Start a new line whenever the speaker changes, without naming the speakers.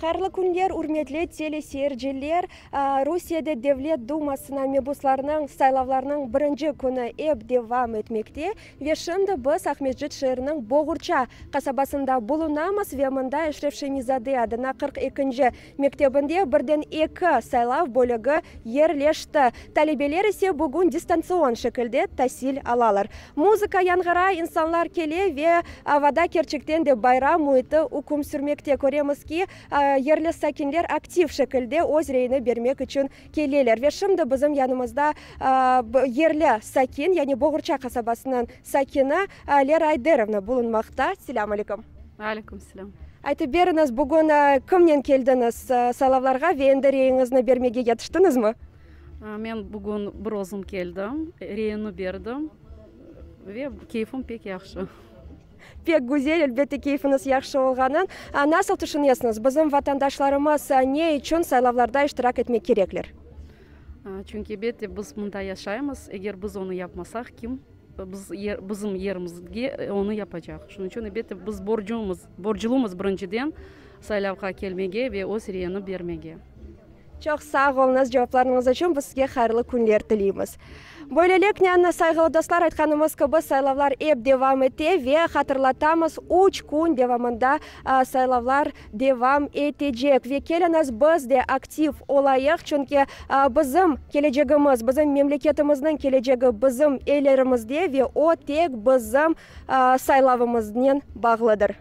Хайырлы күнлер, урметлі телесерджілер. Русияда Devlet Думасына мебусларының сайлавларының бірінші күні еп девам етмекте. Вешімді біз Ахметжит шерінің Боғырча қасабасында болунамыз вемында Эшрефшемизаде адына 42-ші мектебінде бірден 2 сайлав бөлігі ерлешті. Талебелер есе бүгін дистанцион шекілде тәсіл алалар. Музыка янғыра инсанлар келе ве авада керчіктен де байрам мұйты үкім сүрмекте көреміз ки ерлі сакинлер актив шекілде өз рейіні бермек үшін келелер. Ве шымды бізім янымызда ерлі сакин, яғни Боғырча қасабасының сакина Лера Айдеровна болынмақта. Селам алейкум.
Алейкум селам.
Айтып беріңіз, бүгін кімнен келдіңіз сайлавларға ве енді рейіңізні бермеге кетіштіңіз ме?
Мен бүгін бір өзім келдім, рейіні бердім ве кейфім пек яқшы.
Пек güzel, әлбетте кейфіңіз яқшы болғанын. Насыл түшінесіңіз, біздің ватандашларымыз не үшін сайлавларда іштирак етмек кереклер?
Чүнки бетте біз мұнда яшаймыз, егер біз оны yapмасақ, кім? Bizim yerimizге onu yapacak. Şunun için bette biz borcumuz birinciden saylavga kelmege ve o siriyeni bermege.
Çok sağ olunuz cevaplarınız için biz sizge hayırlı günler dileyimiz. Böylelikle saygılı dostlar aytkanımız gibi saylavlar ep devam ete ve hatırlatamız 3 gün devamında saylavlar devam etecek. Ve keliniz biz de aktif olayıq. Çünkü bizim geleceğimiz, bizim memleketimizin geleceği bizim ellerimizde ve o tek bizim saylavımızdan bağlıdır.